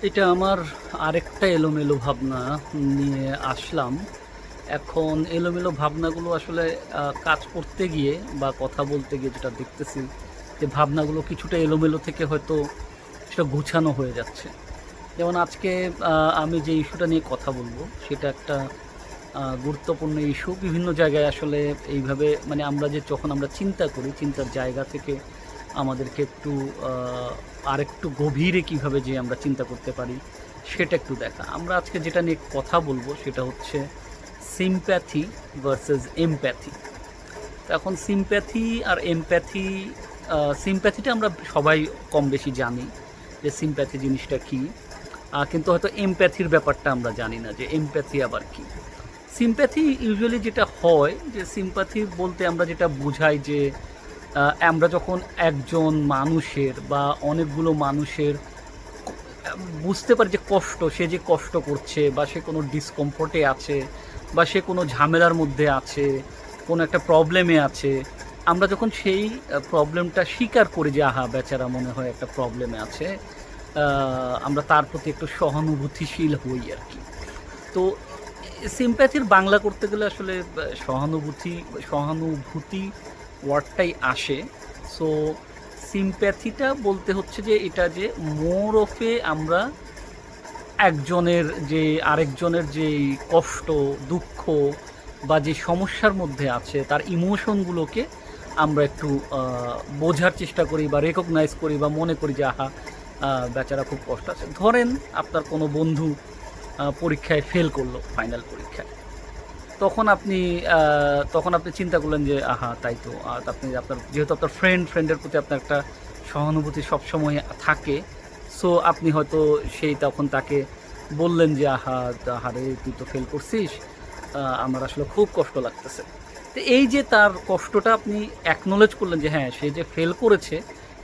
এটা আমার আরেকটা এলোমেলো ভাবনা নিয়ে আসলাম। এখন এলোমেলো ভাবনাগুলো আসলে কাজ করতে গিয়ে বা কথা বলতে গিয়ে যেটা দেখতেছি যে ভাবনাগুলো কিছুটা এলোমেলো থেকে হয়তো সেটা গুছানো হয়ে যাচ্ছে। যেমন আজকে আমি যে ইস্যুটা নিয়ে কথা বলবো সেটা একটা গুরুত্বপূর্ণ ইস্যু। বিভিন্ন জায়গায় আসলে এইভাবে মানে আমরা যে যখন আমরা চিন্তা করি, চিন্তার জায়গা থেকে আমাদেরকে একটু আরেকটু গভীরে কিভাবে যে আমরা চিন্তা করতে পারি সেটা একটু দেখা। আমরা আজকে যেটা নিয়ে কথা বলবো সেটা হচ্ছে সিম্প্যাথি ভার্সেস এমপ্যাথি। তো এখন সিম্প্যাথি আর এমপ্যাথি, সিম্প্যাথিটা আমরা সবাই কম বেশি জানি যে সিম্প্যাথি জিনিসটা কী, কিন্তু হয়তো এমপ্যাথির ব্যাপারটা আমরা জানি না যে এমপ্যাথি আবার কী। সিম্প্যাথি ইউজুয়ালি যেটা হয় যে সিম্প্যাথি বলতে আমরা যেটা বুঝাই যে আমরা যখন একজন মানুষের বা অনেকগুলো মানুষের বুঝতে পারি যে কষ্ট, সে যে কষ্ট করছে বা সে কোনো ডিসকমফোর্টে আছে বা সে কোনো ঝামেলার মধ্যে আছে, কোনো একটা প্রবলেমে আছে, আমরা যখন সেই প্রবলেমটা স্বীকার করি যে আহা বেচারা মনে হয় একটা প্রবলেমে আছে, আমরা তার প্রতি একটু সহানুভূতিশীল হই আর কি। তো সিম্প্যাথির বাংলা করতে গেলে আসলে সহানুভূতি ওয়ার্ডটাই আসে। সো সিম্প্যাথিটা বলতে হচ্ছে যে এটা যে মোর অফে আমরা একজনের যে আরেকজনের যে কষ্ট, দুঃখ বা যে সমস্যার মধ্যে আছে তার ইমোশনগুলোকে আমরা একটু বোঝার চেষ্টা করি বা রেকগনাইজ করি বা মনে করি যে আহা বেচারা খুব কষ্ট আছে। ধরেন আপনার কোনো বন্ধু পরীক্ষায় ফেল করলো, ফাইনাল পরীক্ষায়। তখন আপনি চিন্তা করলেন যে আহা তাই তো, আপনি আপনার যেহেতু আপনার ফ্রেন্ডের প্রতি আপনার একটা সহানুভূতি সবসময় থাকে, সো আপনি হয়তো তখন তাকে বললেন যে আহারে তুই তো ফেল করছিস, আমার আসলে খুব কষ্ট লাগতেছে। তো এই যে তার কষ্টটা আপনি অ্যাকনোলেজ করলেন যে হ্যাঁ সে যে ফেল করেছে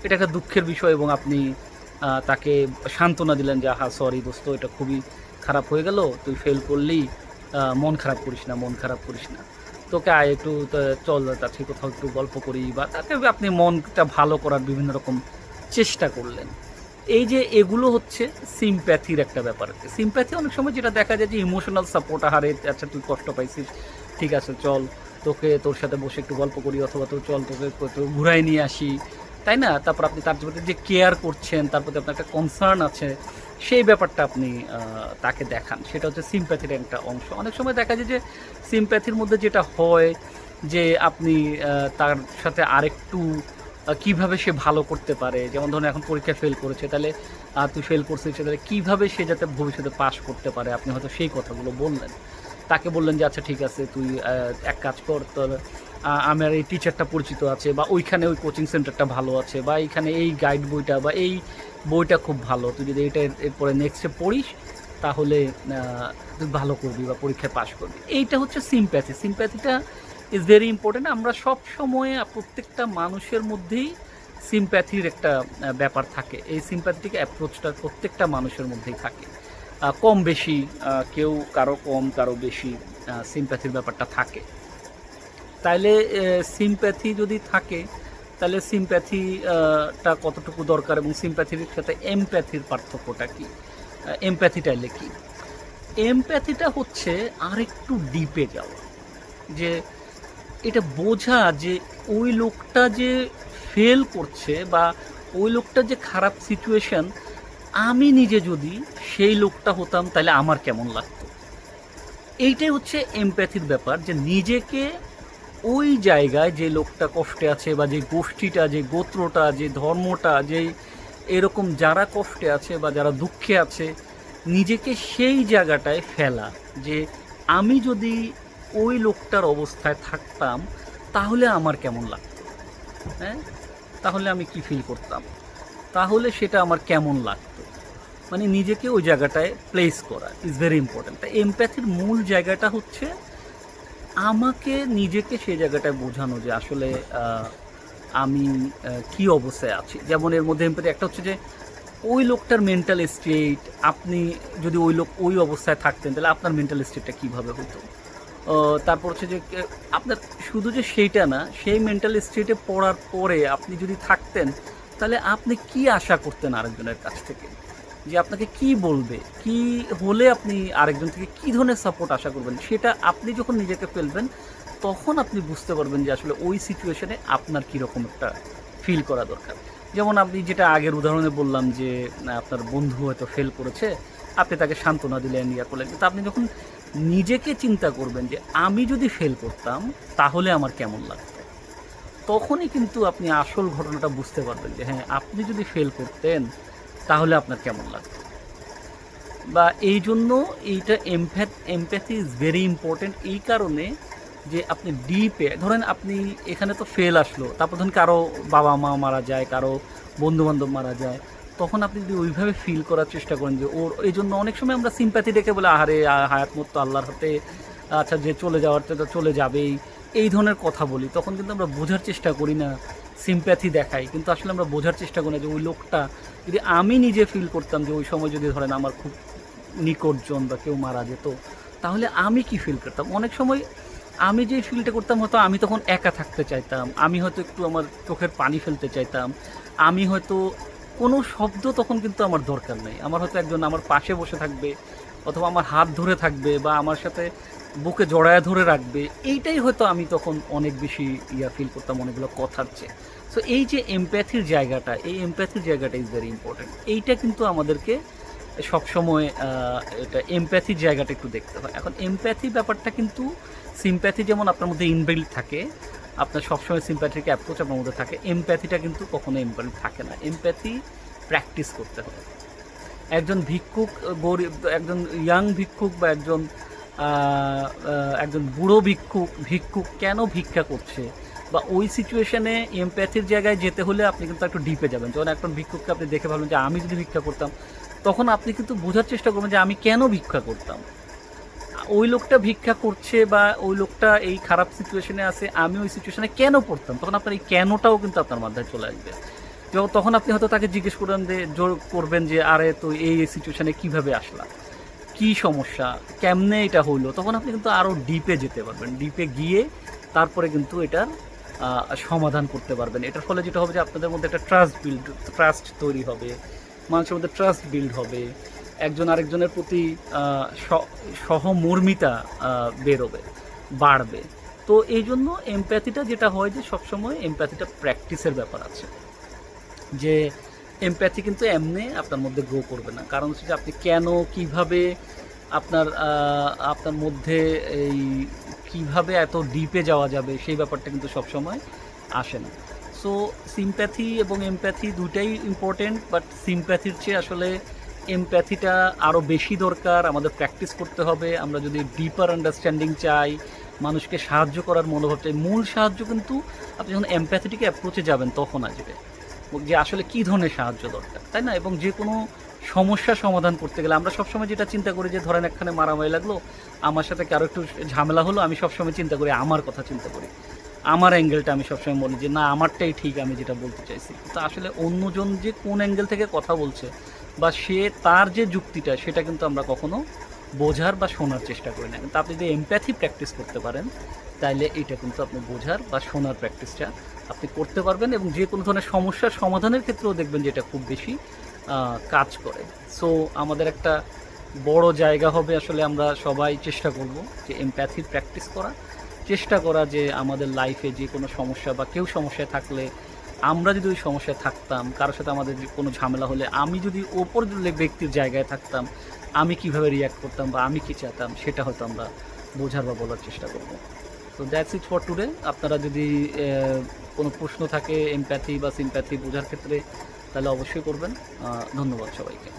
এটা একটা দুঃখের বিষয়, এবং আপনি তাকে সান্ত্বনা দিলেন যে আহা সরি দোস্ত, এটা খুবই খারাপ হয়ে গেল, তুই ফেল করলি, মন খারাপ করিস না, মন খারাপ করিস না, তোকে আয় একটু চল তার থেকে কোথাও একটু গল্প করি, বা তাকে আপনি মনটা ভালো করার বিভিন্ন রকম চেষ্টা করলেন। এই যে এগুলো হচ্ছে সিম্প্যাথির একটা ব্যাপার। সিম্প্যাথি অনেক সময় যেটা দেখা যায় যে ইমোশনাল সাপোর্ট, আহারে আচ্ছা তুই কষ্ট পাইছিস, ঠিক আছে চল তোর সাথে বসে একটু গল্প করি, অথবা তো চল তোকে কোথাও ঘুরাই নিয়ে আসি, তাই না? তারপর আপনি তার প্রতি যে কেয়ার করছেন, তার প্রতি আপনার একটা কনসার্ন আছে, সেই ব্যাপারটা আপনি তাকে দেখান, সেটা হচ্ছে সিম্প্যাথির একটা অংশ। অনেক সময় দেখা যায় যে সিম্প্যাথির মধ্যে যেটা হয় যে আপনি তার সাথে আরেকটু কীভাবে সে ভালো করতে পারে, যেমন ধরুন এখন পরীক্ষায় ফেল করেছে, তাহলে তুই ফেল করছিস, তাহলে কীভাবে সে যাতে ভবিষ্যতে পাস করতে পারে আপনি হয়তো সেই কথাগুলো বললেন। তাকে বললেন যে আচ্ছা ঠিক আছে তুই এক কাজ কর, তোর আমার এই টিচারটা পরিচিত আছে, বা ওইখানে ওই কোচিং সেন্টারটা ভালো আছে, বা এইখানে এই গাইড বইটা বা এই বইটা খুব ভালো, তুই যদি এটা এরপরে নেক্সটে পড়িস তাহলে তুই ভালো করবি বা পরীক্ষায় পাশ করবি। এইটা হচ্ছে সিম্প্যাথি। সিম্প্যাথিটা ইজ ভেরি ইম্পর্টেন্ট। আমরা সব সময় প্রত্যেকটা মানুষের মধ্যেই সিম্প্যাথির একটা ব্যাপার থাকে। এই সিম্প্যাথিক অ্যাপ্রোচটা প্রত্যেকটা মানুষের মধ্যেই থাকে, কম বেশি, কেউ কারো কম কারো বেশি সিম্প্যাথির ব্যাপারটা থাকে। তাইলে সিম্প্যাথি যদি থাকে তাহলে সিম্প্যাথিটা কতটুকু দরকার, এবং সিম্প্যাথির সাথে এমপ্যাথির পার্থক্যটা কী, এমপ্যাথিটা এলে কি? এমপ্যাথিটা হচ্ছে আরেকটু ডিপে যাওয়া, যে এটা বোঝা যে ওই লোকটা যে ফেল করছে বা ওই লোকটা যে খারাপ সিচুয়েশন, আমি নিজে যদি সেই লোকটা হতাম তাহলে আমার কেমন লাগতো। এইটাই হচ্ছে এমপ্যাথির ব্যাপার, যে নিজেকে ওই জায়গায় যে লোকটা কষ্টে আছে বা যে গোষ্ঠীটা, যে গোত্রটা, যে ধর্মটা, যে এরকম যারা কষ্টে আছে বা যারা দুঃখে আছে, নিজেকে সেই জায়গাটায় ফেলা, যে আমি যদি ওই লোকটার অবস্থায় থাকতাম তাহলে আমার কেমন লাগতো, হ্যাঁ, তাহলে আমি কি ফিল করতাম, তাহলে সেটা আমার কেমন লাগতো, মানে নিজেকে ওই জায়গাটায় প্লেস করা ইজ ভেরি ইম্পর্ট্যান্ট। তাই এমপ্যাথির মূল জায়গাটা হচ্ছে আমাকে নিজেকে সেই জায়গাটায় বোঝানো যে আসলে আমি কী অবস্থায় আছি। যেমন এর মধ্যে এমপ্যাথি একটা হচ্ছে যে ওই লোকটার মেন্টাল স্টেট, আপনি যদি ওই অবস্থায় থাকতেন তাহলে আপনার মেন্টাল স্টেটটা কীভাবে হতো। তারপর হচ্ছে যে আপনার শুধু যে সেইটা না, সেই মেন্টাল স্টেটে পড়ার পরে আপনি যদি থাকতেন তাহলে আপনি কি আশা করতেন আরেকজনের কাছ থেকে? যে আপনাকে কি বলবে? কি হলে আপনি আরেকজন থেকে কি ধরনের সাপোর্ট আশা করবেন? সেটা আপনি যখন নিজেকে ফেলবেন, তখন আপনি বুঝতে পারবেন যে আসলে ওই সিচুয়েশনে আপনার কীরকম একটা ফিল করা দরকার। যেমন আপনি যেটা আগের উদাহরণে বললাম যে আপনার বন্ধু হয়তো ফেল করেছে, আপনি তাকে সান্ত্বনা দিলেন, ইয়া করলেন। কিন্তু আপনি যখন নিজেকে চিন্তা করবেন যে আমি যদি ফেল করতাম তাহলে আমার কেমন লাগতো? তখনই কিন্তু আপনি আসল ঘটনাটা বুঝতে পারবেন যে হ্যাঁ, আপনি যদি ফেল করতেন তাহলে আপনার কেমন লাগতো। বা এই জন্য এইটা এমপ্যাথি ইজ ভেরি ইম্পর্টেন্ট এই কারণে যে আপনি ডিপে ধরেন আপনি এখানে তো ফেল আসলো, তারপর ধরুন কারো বাবা মা মারা যায়, কারো বন্ধুবান্ধব মারা যায়, তখন আপনি যদি ওইভাবে ফিল করার চেষ্টা করেন যে ওর এই জন্য অনেক সময় আমরা সিম্প্যাথি ডেকে বলে আহারে হায়াত মত তো আল্লাহর হাতে, আচ্ছা যে চলে যাওয়ার তো চলে যাবেই, এই ধরনের কথা বলি। তখন কিন্তু আমরা বোঝার চেষ্টা করি না, সিম্প্যাথি দেখাই, কিন্তু আসলে আমরা বোঝার চেষ্টা করি না যে ওই লোকটা যদি আমি নিজে ফিল করতাম যে ওই সময় যদি ধরেন আমার খুব নিকটজন বা কেউ মারা যেত, তাহলে আমি কি ফিল করতাম। অনেক সময় আমি যে ফিলটা করতাম হয়তো আমি তখন একা থাকতে চাইতাম, আমি হয়তো একটু আমার চোখের পানি ফেলতে চাইতাম, আমি হয়তো কোনো শব্দ তখন কিন্তু আমার দরকার নেই, আমার হয়তো একজন আমার পাশে বসে থাকবে অথবা আমার হাত ধরে থাকবে বা আমার সাথে বুকে জড়ায় ধরে রাখবে, এইটাই হয়তো আমি তখন অনেক বেশি ফিল করতাম অনেকগুলো কথার চেয়ে। সো এই যে এমপ্যাথির জায়গাটা, এই এমপ্যাথির জায়গাটা ইজ ভেরি ইম্পর্টেন্ট। এইটা কিন্তু আমাদেরকে সবসময় এটা এমপ্যাথির জায়গাটা একটু দেখতে হয়। এখন এমপ্যাথি ব্যাপারটা কিন্তু সিম্প্যাথি যেমন আপনার মধ্যে ইনবিল্ট থাকে, আপনার সবসময় সিম্প্যাথিক অ্যাপ্রোচ আপনার মধ্যে থাকে, এমপ্যাথিটা কিন্তু কখনো ইনবিল্ট থাকে না। এমপ্যাথি প্র্যাকটিস করতে হবে। একজন ভিক্ষুক গরিব, একজন ইয়াং ভিক্ষুক বা একজন বুড়ো ভিক্ষুক কেন ভিক্ষা করছে বা ওই সিচুয়েশনে এমপ্যাথির জায়গায় যেতে হলে আপনি কিন্তু একটু ডিপে যাবেন। যখন একজন ভিক্ষুককে আপনি দেখে ভাবলেন যে আমি যদি ভিক্ষা করতাম, তখন আপনি কিন্তু বোঝার চেষ্টা করবেন যে আমি কেন ভিক্ষা করতাম, ওই লোকটা ভিক্ষা করছে বা ওই লোকটা এই খারাপ সিচুয়েশনে আছে, আমি ওই সিচুয়েশনে কেন পড়তাম। তখন আপনার এই কেনটাও কিন্তু আপনার মাথায় চলে আসবে। তখন আপনি হয়তো তাকে জিজ্ঞেস করবেন যে আরে তো এই সিচুয়েশনে কীভাবে আসলাম, কী সমস্যা, কেমনে এটা হইলো। তখন আপনি কিন্তু আরও ডিপে যেতে পারবেন, ডিপে গিয়ে তারপরে কিন্তু এটার সমাধান করতে পারবেন। এটার ফলে যেটা হবে যে আপনাদের মধ্যে একটা ট্রাস্ট তৈরি হবে, মানুষের মধ্যে ট্রাস্ট বিল্ড হবে, একজন আরেকজনের প্রতি সহমর্মিতা বাড়বে। তো এই জন্য এমপ্যাথিটা যেটা হয় যে সবসময় এমপ্যাথিটা প্র্যাকটিসের ব্যাপার আছে, যে এমপ্যাথি কিন্তু এমনি আপনার মধ্যে গ্রো করবে না। কারণ হচ্ছে যে আপনি কেন কীভাবে আপনার মধ্যে এই কীভাবে এত ডিপে যাওয়া যাবে সেই ব্যাপারটা কিন্তু সবসময় আসে না। সো সিম্প্যাথি এবং এমপ্যাথি দুটাই ইম্পর্টেন্ট, বাট সিম্প্যাথির চেয়ে আসলে এমপ্যাথিটা আরও বেশি দরকার, আমাদের প্র্যাকটিস করতে হবে। আমরা যদি ডিপার আন্ডারস্ট্যান্ডিং চাই, মানুষকে সাহায্য করার মনোভাব চাই, মূল সাহায্য কিন্তু আপনি যখন এমপ্যাথিটিকে অ্যাপ্রোচে যাবেন তখন আসবে যে আসলে কী ধরনের সাহায্য দরকার, তাই না? এবং যে কোনো সমস্যা সমাধান করতে গেলে আমরা সবসময় যেটা চিন্তা করি যে ধরেন একখানে মারামারি লাগলো, আমার সাথে কারো একটু ঝামেলা হলো, আমি সবসময় চিন্তা করি আমার কথা চিন্তা করি, আমার অ্যাঙ্গেলটা আমি সবসময় বলি যে না আমারটাই ঠিক, আমি যেটা বলতে চাইছি। তো আসলে অন্যজন যে কোন অ্যাঙ্গেল থেকে কথা বলছে বা তার যে যুক্তিটা, সেটা কিন্তু আমরা কখনো বোঝার বা শোনার চেষ্টা করি না। কিন্তু আপনি যদি এমপ্যাথি প্র্যাকটিস করতে পারেন তাহলে এটা কিন্তু আপনি বোঝার বা শোনার প্র্যাকটিসটা আপনি করতে পারবেন, এবং যে কোনো ধরনের সমস্যার সমাধানের ক্ষেত্রেও দেখবেন যে এটা খুব বেশি কাজ করে। সো আমাদের একটা বড় জায়গা হবে, আসলে আমরা সবাই চেষ্টা করব যে এমপ্যাথি প্র্যাকটিস করা, চেষ্টা করা যে আমাদের লাইফে যে কোনো সমস্যা বা কেউ সমস্যায় থাকলে, আমরা যদি ওই সমস্যায় থাকতাম, কারোর সাথে আমাদের কোনো ঝামেলা হলে আমি যদি ওপর ব্যক্তির জায়গায় থাকতাম, আমি কিভাবে রিয়্যাক্ট করতাম বা আমি কী চাইতাম, সেটা হয়তো আমরা বোঝার বা বলার চেষ্টা করব। তো দ্যাটস ইট ফর টুডে। আপনারা যদি কোনো প্রশ্ন থাকে এমপ্যাথি বা সিম্প্যাথি বোঝার ক্ষেত্রে, তাহলে অবশ্যই করবেন। ধন্যবাদ সবাইকে।